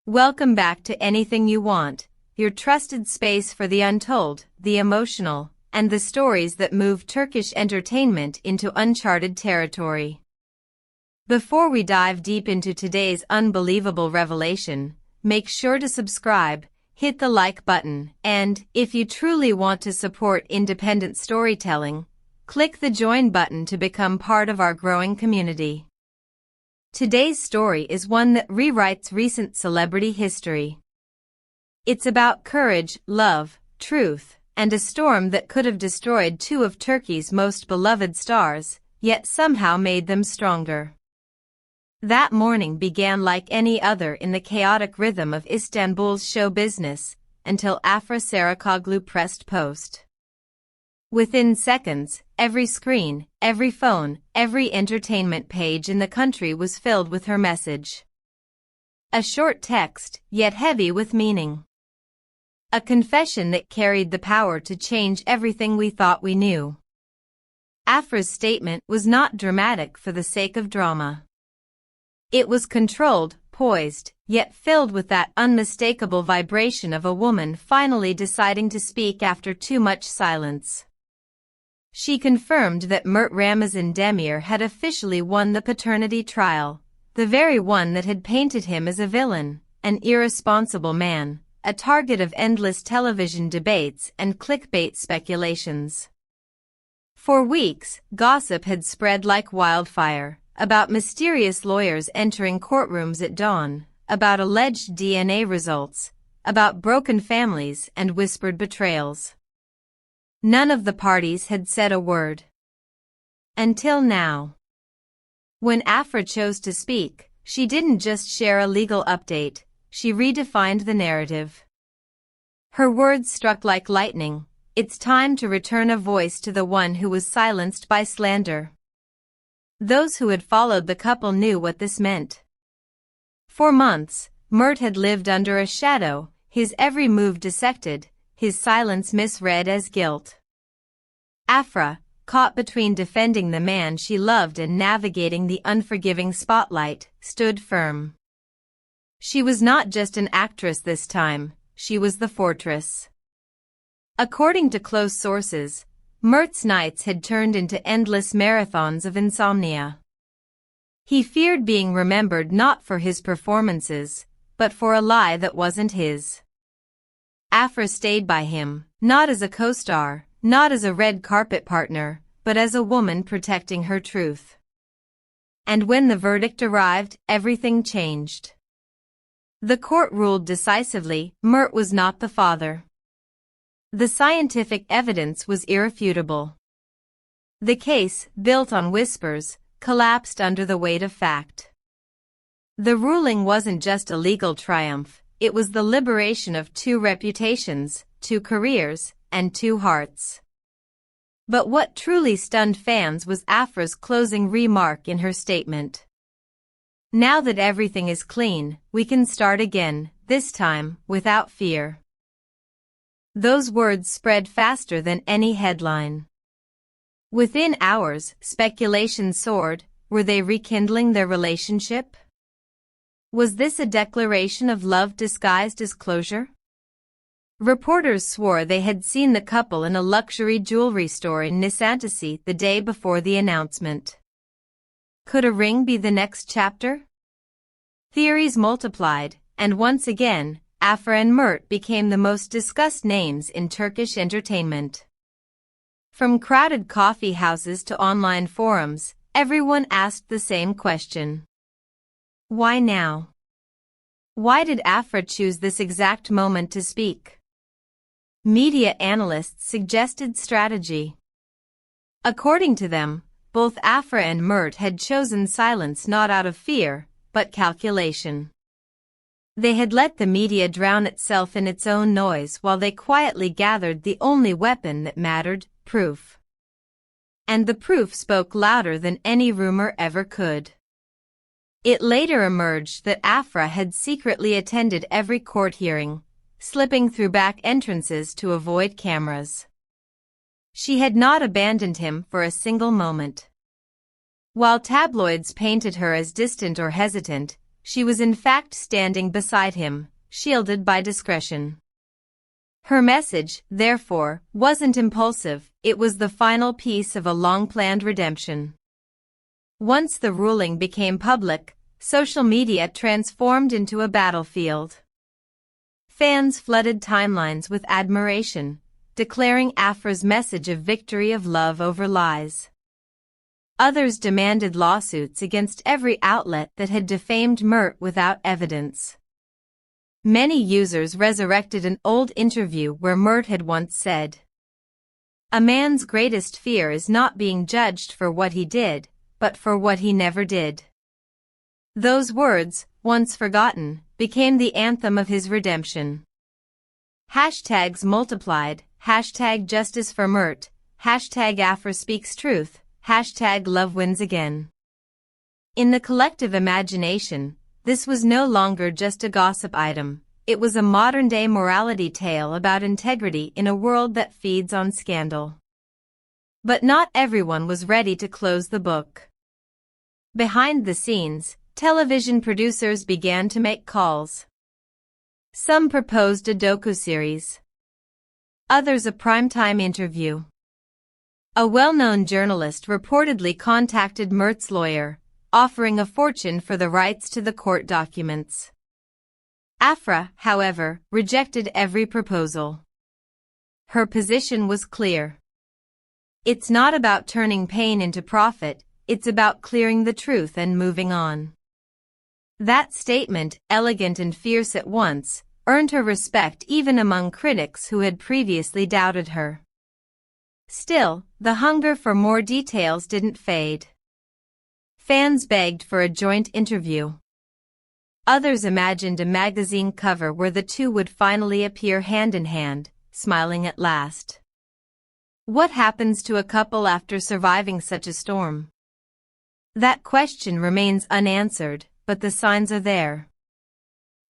Welcome back to Anything You Want, your trusted space for the untold, the emotional, and the stories that move Turkish entertainment into uncharted territory. Before we dive deep into today's unbelievable revelation, make sure to subscribe, hit the like button, and, if you truly want to support independent storytelling, click the join button to become part of our growing community. Today's story is one that rewrites recent celebrity history. It's about courage, love, truth, and a storm that could have destroyed two of Turkey's most beloved stars, yet somehow made them stronger. That morning began like any other in the chaotic rhythm of Istanbul's show business, until Afra Sarıkoglu pressed post. Within seconds, every screen, every phone, every entertainment page in the country was filled with her message. A short text, yet heavy with meaning. A confession that carried the power to change everything we thought we knew. Afra's statement was not dramatic for the sake of drama. It was controlled, poised, yet filled with that unmistakable vibration of a woman finally deciding to speak after too much silence. She confirmed that Mert Ramazan Demir had officially won the paternity trial, the very one that had painted him as a villain, an irresponsible man, a target of endless television debates and clickbait speculations. For weeks, gossip had spread like wildfire, about mysterious lawyers entering courtrooms at dawn, about alleged DNA results, about broken families and whispered betrayals. None of the parties had said a word. Until now. When Afra chose to speak, she didn't just share a legal update, she redefined the narrative. Her words struck like lightning. It's time to return a voice to the one who was silenced by slander. Those who had followed the couple knew what this meant. For months, Mert had lived under a shadow, his every move dissected, his silence misread as guilt. Afra, caught between defending the man she loved and navigating the unforgiving spotlight, stood firm. She was not just an actress this time, she was the fortress. According to close sources, Mert's nights had turned into endless marathons of insomnia. He feared being remembered not for his performances, but for a lie that wasn't his. Afra stayed by him, not as a co-star, not as a red carpet partner, but as a woman protecting her truth. And when the verdict arrived, everything changed. The court ruled decisively, Mert was not the father. The scientific evidence was irrefutable. The case, built on whispers, collapsed under the weight of fact. The ruling wasn't just a legal triumph, it was the liberation of two reputations, two careers, and two hearts. But what truly stunned fans was Afra's closing remark in her statement. Now that everything is clean, we can start again, this time, without fear. Those words spread faster than any headline. Within hours, speculation soared. Were they rekindling their relationship? Was this a declaration of love disguised as closure? Reporters swore they had seen the couple in a luxury jewelry store in Nişantaşı the day before the announcement. Could a ring be the next chapter? Theories multiplied, and once again, Afra and Mert became the most discussed names in Turkish entertainment. From crowded coffee houses to online forums, everyone asked the same question. Why now? Why did Afra choose this exact moment to speak? Media analysts suggested strategy. According to them, both Afra and Mert had chosen silence not out of fear, but calculation. They had let the media drown itself in its own noise while they quietly gathered the only weapon that mattered, proof. And the proof spoke louder than any rumor ever could. It later emerged that Afra had secretly attended every court hearing, slipping through back entrances to avoid cameras. She had not abandoned him for a single moment. While tabloids painted her as distant or hesitant, she was in fact standing beside him, shielded by discretion. Her message, therefore, wasn't impulsive, it was the final piece of a long-planned redemption. Once the ruling became public, social media transformed into a battlefield. Fans flooded timelines with admiration, declaring Afra's message a victory of love over lies. Others demanded lawsuits against every outlet that had defamed Mert without evidence. Many users resurrected an old interview where Mert had once said, "A man's greatest fear is not being judged for what he did, but for what he never did." Those words, once forgotten, became the anthem of his redemption. Hashtags multiplied, hashtag justice for Mert, hashtag Afra speaks truth, hashtag love wins again. In the collective imagination, this was no longer just a gossip item, it was a modern-day morality tale about integrity in a world that feeds on scandal. But not everyone was ready to close the book. Behind the scenes, television producers began to make calls. Some proposed a docuseries. Others a primetime interview. A well-known journalist reportedly contacted Mert's lawyer, offering a fortune for the rights to the court documents. Afra, however, rejected every proposal. Her position was clear. It's not about turning pain into profit, it's about clearing the truth and moving on. That statement, elegant and fierce at once, earned her respect even among critics who had previously doubted her. Still, the hunger for more details didn't fade. Fans begged for a joint interview. Others imagined a magazine cover where the two would finally appear hand in hand, smiling at last. What happens to a couple after surviving such a storm? That question remains unanswered, but the signs are there.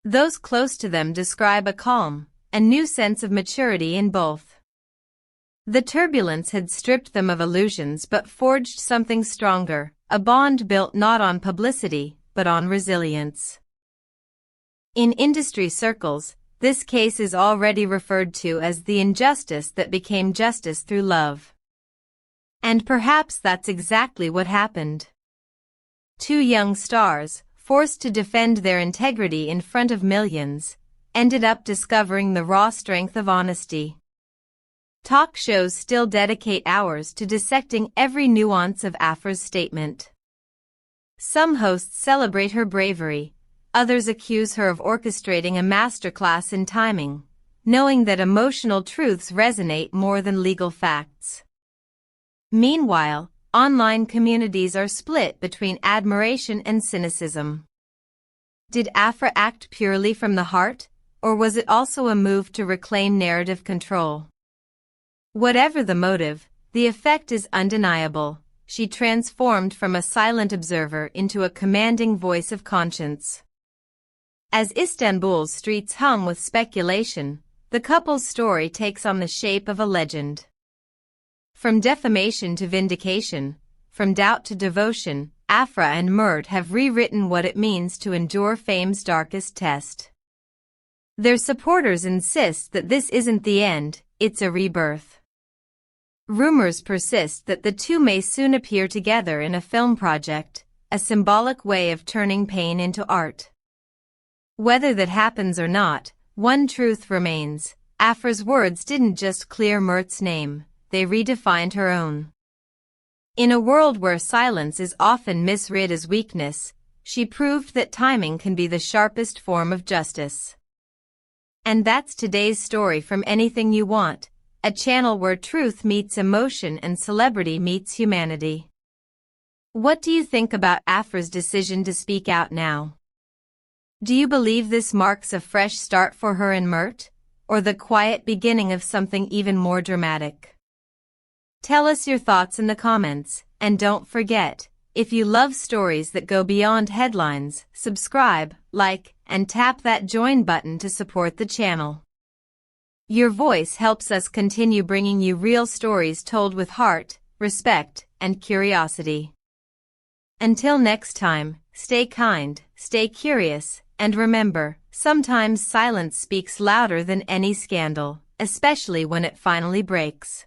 Those close to them describe a calm, a new sense of maturity in both. The turbulence had stripped them of illusions but forged something stronger, a bond built not on publicity, but on resilience. In industry circles, this case is already referred to as the injustice that became justice through love. And perhaps that's exactly what happened. Two young stars, forced to defend their integrity in front of millions, ended up discovering the raw strength of honesty. Talk shows still dedicate hours to dissecting every nuance of Afra's statement. Some hosts celebrate her bravery, others accuse her of orchestrating a masterclass in timing, knowing that emotional truths resonate more than legal facts. Meanwhile, online communities are split between admiration and cynicism. Did Afra act purely from the heart, or was it also a move to reclaim narrative control? Whatever the motive, the effect is undeniable. She transformed from a silent observer into a commanding voice of conscience. As Istanbul's streets hum with speculation, the couple's story takes on the shape of a legend. From defamation to vindication, from doubt to devotion, Afra and Mert have rewritten what it means to endure fame's darkest test. Their supporters insist that this isn't the end, it's a rebirth. Rumors persist that the two may soon appear together in a film project, a symbolic way of turning pain into art. Whether that happens or not, one truth remains: Afra's words didn't just clear Mert's name, they redefined her own. In a world where silence is often misread as weakness, she proved that timing can be the sharpest form of justice. And that's today's story from Anything You Want, a channel where truth meets emotion and celebrity meets humanity. What do you think about Afra's decision to speak out now? Do you believe this marks a fresh start for her and Mert, or the quiet beginning of something even more dramatic? Tell us your thoughts in the comments, and don't forget, if you love stories that go beyond headlines, subscribe, like, and tap that join button to support the channel. Your voice helps us continue bringing you real stories told with heart, respect, and curiosity. Until next time, stay kind, stay curious, and remember, sometimes silence speaks louder than any scandal, especially when it finally breaks.